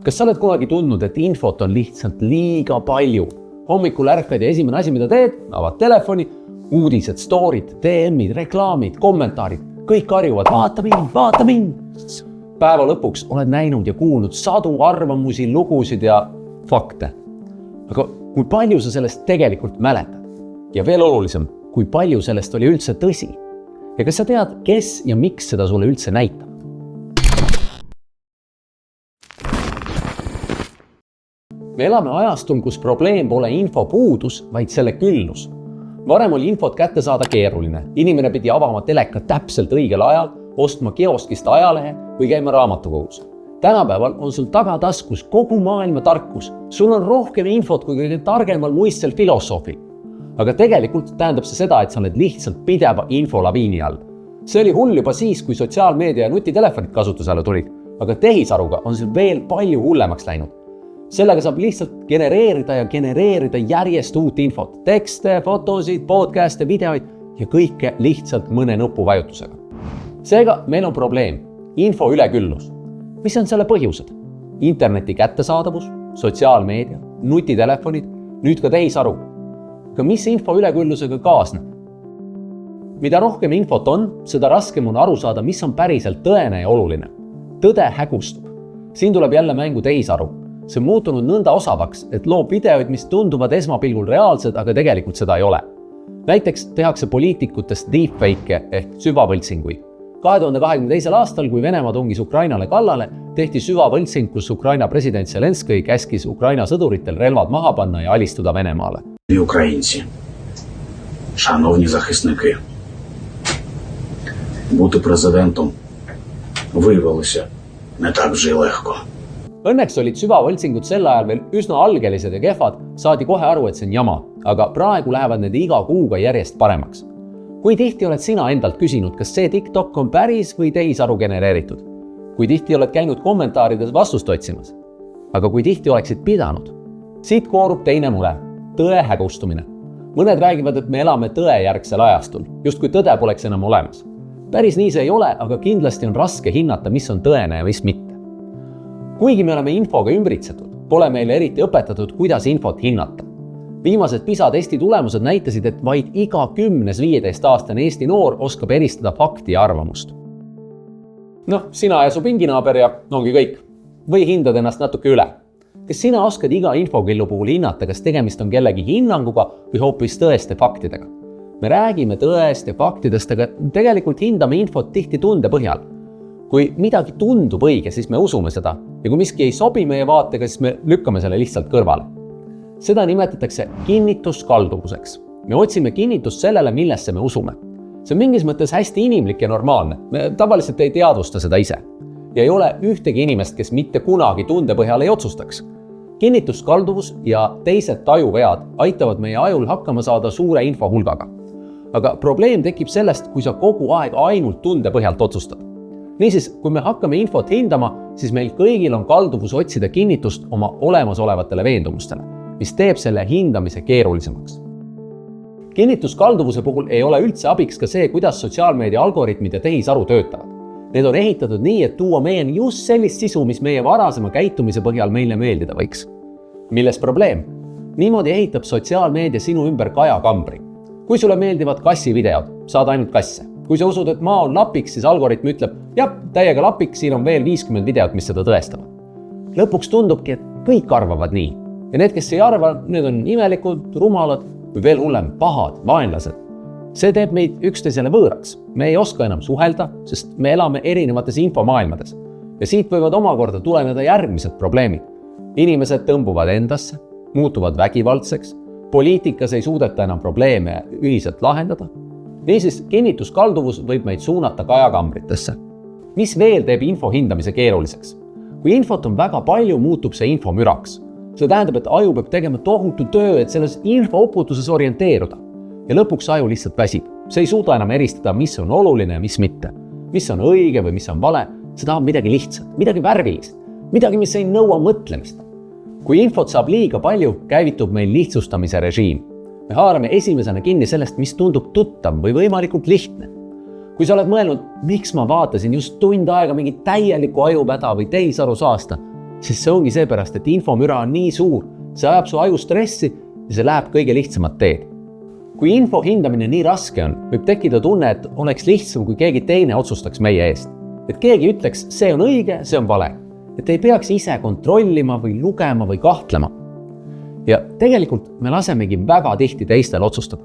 Kas sa oled kunagi tundnud, et infot on lihtsalt liiga palju? Hommikul ärkad ja esimene asi, mida teed, avad telefoni, uudised, storid, DM-id, reklaamid, kommentaarid, kõik karjuvad, vaata mind. Päeva lõpuks oled näinud ja kuulnud sadu arvamusi, lugusid ja fakte. Aga kui palju sa sellest tegelikult mäletad? Ja veel olulisem, kui palju sellest oli üldse tõsi? Ja kas sa tead, kes ja miks seda sulle üldse näitab? Me elame ajastul, kus probleem pole info puudus, vaid selle küllus. Varem oli infot kätte saada keeruline. Inimene pidi avama teleka täpselt õigel ajal, ostma kioskist ajalehe või käima raamatukogus. Tänapäeval on sul tagataskus kogu maailma tarkus. Sul on rohkem infot kui kõige targemal muistsel filosoofil. Aga tegelikult tähendab see seda, et sa oled lihtsalt pideva infolaviini all. See oli hull juba siis, kui sotsiaalmeedia ja nutitelefonid kasutusele tulid. Aga tehisaruga on see veel palju hullemaks läinud. Sellega saab lihtsalt genereerida järjest uut infot, tekste, fotosid, podcaste, videoid ja kõike lihtsalt mõne nupu vajutusega. Seega meil on probleem, info üleküllus. Mis on selle põhjused? Interneti kättesaadavus, sotsiaalmeedia, nutitelefonid, nüüd ka tehisaru. Aga mis info üleküllusega kaasneb? Mida rohkem infot on, seda raskem on aru saada, mis on päriselt tõene ja oluline. Tõde hägustub. Siin tuleb jälle mängu tehisaru. See on muutunud nõnda osavaks, et loob videoid, mis tunduvad esmapilgul reaalsed, aga tegelikult seda ei ole. Näiteks tehakse poliitikutest deepfake'e ehk süvavõltsinguid. 2022. aastal, kui Venemaa tungis Ukrainale kallale, tehti süvavõltsing, kus Ukraina president Zelenskõi käskis Ukraina sõduritel relvad maha panna ja alistuda Venemaale. Українці, шановні захисники, бути президентом виявилося не так вже й легко. Õnneks olid süvavõltsingud sel ajal veel üsna algelised ja kehvad, saadi kohe aru, et see on jama, aga praegu lähevad need iga kuuga järjest paremaks. Kui tihti oled sina endalt küsinud, kas see TikTok on päris või tehisaru genereeritud? Kui tihti oled käinud kommentaarides vastust otsimas? Aga kui tihti oleksid pidanud? Siit koorub teine mure, tõe hägustumine. Mõned räägivad, et me elame tõejärgsel ajastul, just kui tõde poleks enam olemas. Päris nii see ei ole, aga kindlasti on raske hinnata, mis on tõene ja mis mitte. Kuigi me oleme infoga ümbritsetud, pole meile eriti õpetatud, kuidas infot hinnata. Viimased PISA testi tulemused näitasid, et vaid iga 10–15-aastane Eesti noor oskab eristada fakti ja arvamust. Sina ja su pinginaaber ja ongi kõik. Või hindad ennast natuke üle. Kas sina oskad iga infokillu puhul hinnata, kas tegemist on kellegi hinnanguga või hoopis tõeste faktidega? Me räägime tõest ja faktidest, aga tegelikult hindame infot tihti tunde põhjal. Kui midagi tundub õige, siis me usume seda. Ja kui miski ei sobi meie vaatega, siis me lükkame selle lihtsalt kõrvale. Seda nimetatakse kinnituskalduvuseks. Me otsime kinnitust sellele, millesse me usume. See on mingis mõttes hästi inimlik ja normaalne. Me tavaliselt ei teadvusta seda ise. Ja ei ole ühtegi inimest, kes mitte kunagi tunde põhjal ei otsustaks. Kinnituskalduvus ja teised tajuvead aitavad meie ajul hakkama saada suure info hulgaga. Aga probleem tekib sellest, kui sa kogu aeg ainult tunde põhjalt otsustad. Niisiis, kui me hakkame infot hindama, siis meil kõigil on kalduvus otsida kinnitust oma olemasolevatele veendumustele, mis teeb selle hindamise keerulisemaks. Kinnituskalduvuse puhul ei ole üldse abiks ka see, kuidas sotsiaalmeedia algoritmid ja tehisaru töötavad. Need on ehitatud nii, et tuua meieni just sellist sisu, mis meie varasema käitumise põhjal meile meeldida võiks. Milles probleem? Niimoodi ehitab sotsiaalmeedia sinu ümber kajakambri. Kui sulle meeldivad kassivideod, saad ainult kasse. Kui sa usud, et maa on lapiks, siis algoritm ütleb, täiega lapiks, siin on veel 50 videot, mis seda tõestavad. Lõpuks tundubki, et kõik arvavad nii. Ja need, kes ei arva, need on imelikud, rumalad või veel hullem, pahad, vaenlased. See teeb meid üksteisele võõraks. Me ei oska enam suhelda, sest me elame erinevates infomaailmades. Ja siit võivad omakorda tuleneda järgmised probleemid. Inimesed tõmbuvad endasse, muutuvad vägivaldseks, poliitikas ei suudeta enam probleeme ühiselt lahendada. Niisiis, kinnituskalduvus võib meid suunata kajakambritesse. Mis veel teeb info hindamise keeruliseks? Kui infot on väga palju, muutub see info müraks. See tähendab, et aju peab tegema tohutu töö, et selles infouputuses orienteeruda. Ja lõpuks aju lihtsalt väsib. See ei suuda enam eristada, mis on oluline ja mis mitte. Mis on õige või mis on vale. See tahab midagi lihtsat, midagi värvilist, midagi, mis ei nõua mõtlemist. Kui infot saab liiga palju, käivitub meil lihtsustamise režiim. Me haarame esimesena kinni sellest, mis tundub tuttav või võimalikult lihtne. Kui sa oled mõelnud, miks ma vaatasin just tund aega mingi täieliku ajupäda või tehisaru saasta, Sest see ongi seepärast, et infomüra on nii suur, see ajab su aju stressi ja see läheb kõige lihtsamat teed. Kui info hindamine nii raske on, võib tekkida tunne, et oleks lihtsam, kui keegi teine otsustaks meie eest. Et keegi ütleks, see on õige, see on vale. Et ei peaks ise kontrollima või lugema või kahtlema. Ja tegelikult me lasemegi väga tihti teistel otsustada.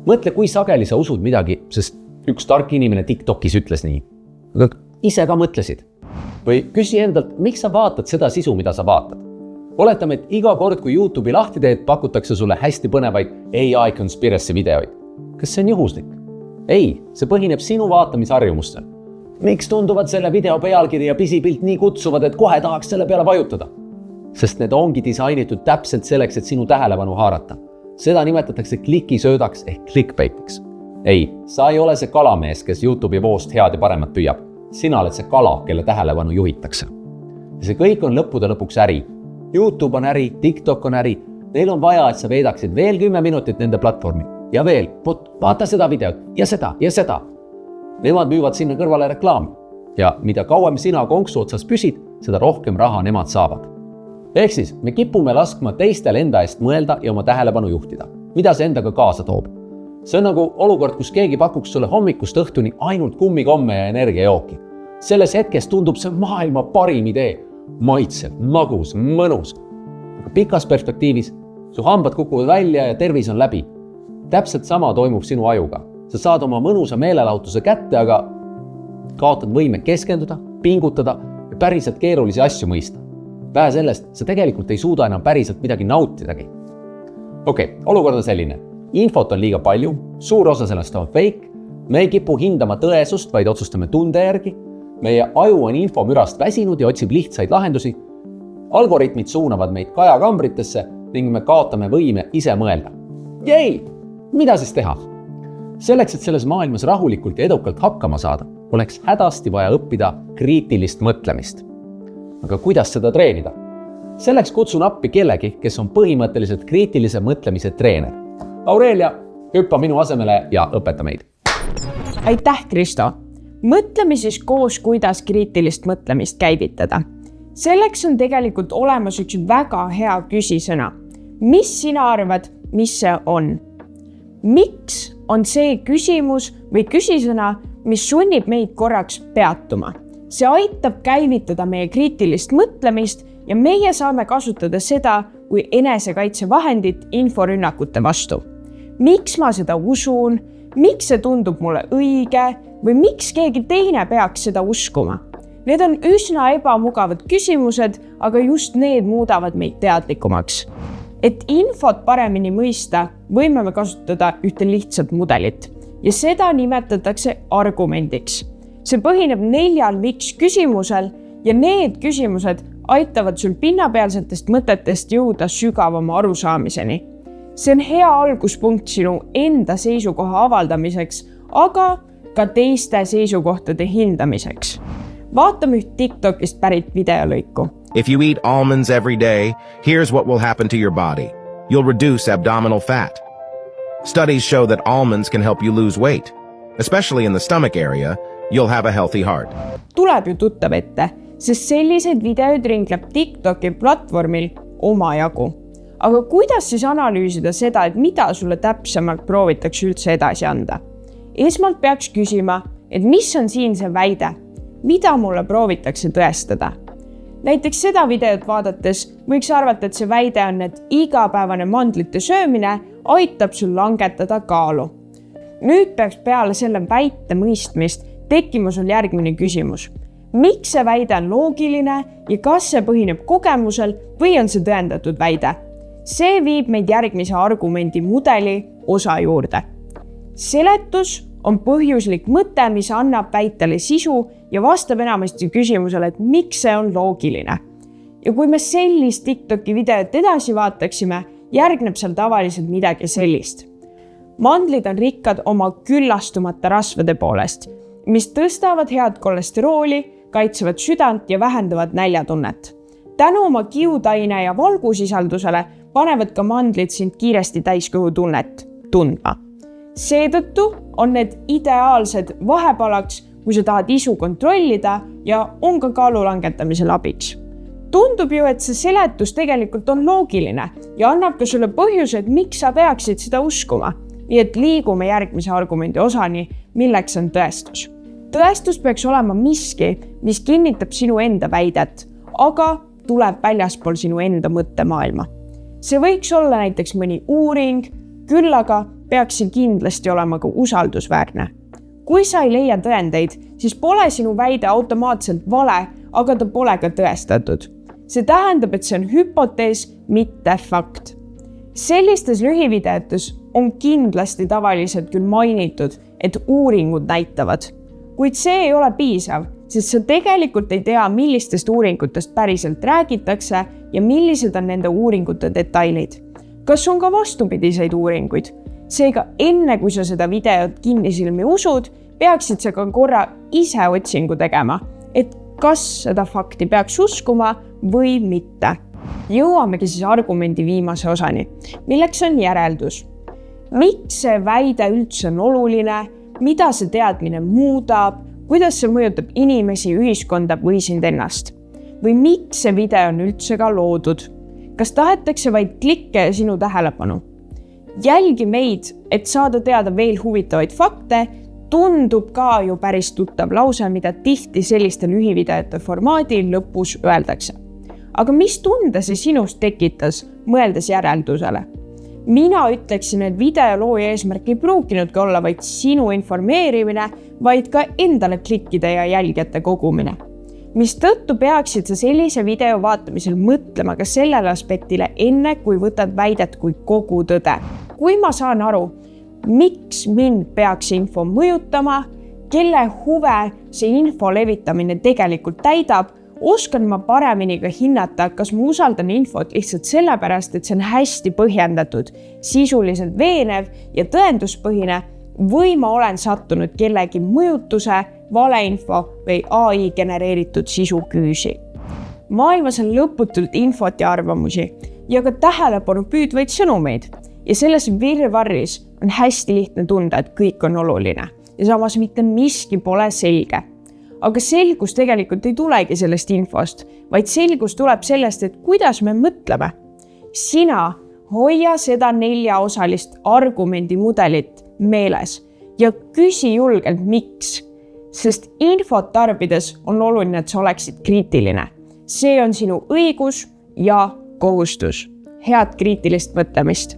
Mõtle, kui sageli sa usud midagi, sest üks tark inimene TikTokis ütles nii. Aga ise ka mõtlesid. Või küsi endalt, miks sa vaatad seda sisu, mida sa vaatad? Oletame, et iga kord, kui YouTube'i lahti teed, pakutakse sulle hästi põnevaid AI conspiracy videoid. Kas see on juhuslik? Ei, see põhineb sinu vaatamisharjumustel. Miks tunduvad selle video pealkiri ja pisipilt nii kutsuvad, et kohe tahaks selle peale vajutada? Sest need ongi disainitud täpselt selleks, et sinu tähelepanu haarata. Seda nimetatakse klikisöödaks ehk clickbaitiks. Ei, sa ei ole see kalamees, kes YouTube'i voost head ja paremat püüab. Sina oled see kala, kelle tähelepanu juhitakse. Ja see kõik on lõppude lõpuks äri. YouTube on äri, TikTok on äri. Neil on vaja, et sa veedaksid veel 10 minutit nende platvormi. Ja veel, vaata seda videot ja seda ja seda. Nemad müüvad sinna kõrvale reklaami. Ja mida kauem sina konksu otsas püsid, seda rohkem raha nemad saavad. Ehk siis me kipume laskma teistel enda eest mõelda ja oma tähelepanu juhtida. Mida see endaga kaasa toob? See on nagu olukord, kus keegi pakuks sulle hommikust õhtuni ainult kummikomme ja energiajooki. Selles hetkes tundub see maailma parim idee. Maitsev, magus, mõnus. Aga pikas perspektiivis su hambad kukuvad välja ja tervis on läbi. Täpselt sama toimub sinu ajuga. Sa saad oma mõnusa meelelahutuse kätte, aga kaotad võime keskenduda, pingutada ja päriselt keerulisi asju mõista. Vähe sellest, sa tegelikult ei suuda enam päriselt midagi nautidagi. Okei, olukord on selline. Infot on liiga palju, suur osa sellest on fake, me ei kipu hindama tõesust, vaid otsustame tunde järgi. Meie aju on infomürast väsinud ja otsib lihtsaid lahendusi. Algoritmid suunavad meid kajakambritesse ning me kaotame võime ise mõelda. Jäi! Mida siis teha? Selleks, et selles maailmas rahulikult ja edukalt hakkama saada, oleks hädasti vaja õppida kriitilist mõtlemist. Aga kuidas seda treenida? Selleks kutsun appi kellegi, kes on põhimõtteliselt kriitilise mõtlemise treener. Aurelia, hüppa minu asemele ja õpeta meid. Aitäh, Kristo! Mõtleme siis koos, kuidas kriitilist mõtlemist käivitada. Selleks on tegelikult olemas üks väga hea küsisõna. Mis sina arvad, mis see on? Miks on see küsimus või küsisõna, mis sunnib meid korraks peatuma? See aitab käivitada meie kriitilist mõtlemist ja meie saame kasutada seda kui enesekaitsevahendit inforünnakute vastu. Miks ma seda usun? Miks see tundub mulle õige? Või miks keegi teine peaks seda uskuma? Need on üsna ebamugavad küsimused, aga just need muudavad meid teadlikumaks. Et infot paremini mõista, võime me kasutada ühte lihtsat mudelit ja seda nimetatakse argumendiks. See põhineb 4 miks küsimusel ja need küsimused aitavad sul pinnapealsetest mõtetest jõuda sügavama arusaamiseni. See on hea alguspunkt sinu enda seisukoha avaldamiseks, aga ka teiste seisukohtade hindamiseks. Vaatame üht TikTokist pärit videolõiku. If you eat almonds every day, here's what will happen to your body. You'll reduce abdominal fat. Studies show that almonds can help you lose weight. Especially in the stomach area, you'll have a healthy heart. Tuleb ju tuttav ette, sest selliseid videoid ringleb TikToki platvormil omajagu. Aga kuidas siis analüüsida seda, et mida sulle täpsemalt proovitakse üldse edasi anda? Esmalt peaks küsima, et mis on siin see väide, mida mulle proovitakse tõestada. Näiteks seda videot vaadates võiks arvata, et see väide on, et igapäevane mandlite söömine aitab sul langetada kaalu. Nüüd peaks peale selle väite mõistmist tekkima sul järgmine küsimus. Miks see väide on loogiline ja kas see põhineb kogemusel või on see tõendatud väide? See viib meid järgmise argumendi mudeli osa juurde. Seletus on põhjuslik mõte, mis annab väitele sisu ja vastab enamasti küsimusele, et miks see on loogiline. Ja kui me sellist TikToki videot edasi vaataksime, järgneb seal tavaliselt midagi sellist. Mandlid on rikkad oma küllastumata rasvade poolest, mis tõstavad head kolesterooli, kaitsevad südant ja vähendavad näljatunnet. Tänu oma kiutaine ja valgusisaldusele panevad ka mandlid sind kiiresti täiskõhutunnet tundma. Seetõttu on need ideaalsed vahepalaks, kui sa tahad isu kontrollida ja on ka kaalu langetamisel abiks. Tundub ju, et see seletus tegelikult on loogiline ja annab ka sulle põhjuse, et miks sa peaksid seda uskuma. Nii et liigume järgmise argumendi osani, milleks on tõestus. Tõestus peaks olema miski, mis kinnitab sinu enda väidet, aga tuleb väljaspool sinu enda mõttemaailma. See võiks olla näiteks mõni uuring, küll aga peaks see kindlasti olema ka usaldusväärne. Kui sa ei leia tõendeid, siis pole sinu väide automaatselt vale, aga ta pole ka tõestatud. See tähendab, et see on hüpotees, mitte fakt. Sellistes lühivideotes on kindlasti tavaliselt küll mainitud, et uuringud näitavad, kuid see ei ole piisav, sest sa tegelikult ei tea, millistest uuringutest päriselt räägitakse ja millised on nende uuringute detailid. Kas on ka vastupidiseid uuringuid? Seega enne, kui sa seda videot kinnisilmi usud, peaksid sa ka korra ise otsingu tegema, et kas seda fakti peaks uskuma või mitte. Jõuamegi siis argumendi viimase osani, milleks on järeldus. Miks see väide üldse on oluline, mida see teadmine muudab, kuidas see mõjutab inimesi, ühiskonda või sind ennast? Või miks see video on üldse ka loodud? Kas tahetakse vaid klikke ja sinu tähelepanu? Jälgi meid, et saada teada veel huvitavaid fakte, tundub ka ju päris tuttav lause, mida tihti selliste lühivideote formaadil lõpus öeldakse. Aga mis tunde see sinust tekitas, mõeldes järeldusele? Mina ütleksin, et videolooja eesmärk ei pruukinudki olla vaid sinu informeerimine, vaid ka endale klikkide ja jälgijate kogumine. Mistõttu peaksid sa sellise video vaatamisel mõtlema ka sellele aspektile enne, kui võtad väidet kui kogu tõde. Kui ma saan aru, miks mind peaks info mõjutama, kelle huve see info levitamine tegelikult täidab, oskan ma paremini ka hinnata, kas ma usaldan infot lihtsalt sellepärast, et see on hästi põhjendatud, sisuliselt veenev ja tõenduspõhine, või ma olen sattunud kellegi mõjutuse, valeinfo või AI genereeritud sisu küüsi. Maailmas on lõputult infot ja arvamusi ja ka tähelepanu püüdvaid sõnumeid ja selles virvarris on hästi lihtne tunda, et kõik on oluline ja samas mitte miski pole selge. Aga selgus tegelikult ei tulegi sellest infost, vaid selgus tuleb sellest, et kuidas me mõtleme. Sina hoia seda 4-osalist argumendimudelit meeles ja küsi julgelt, miks. Sest infot tarbides on oluline, et sa oleksid kriitiline. See on sinu õigus ja kohustus. Head kriitilist mõtlemist!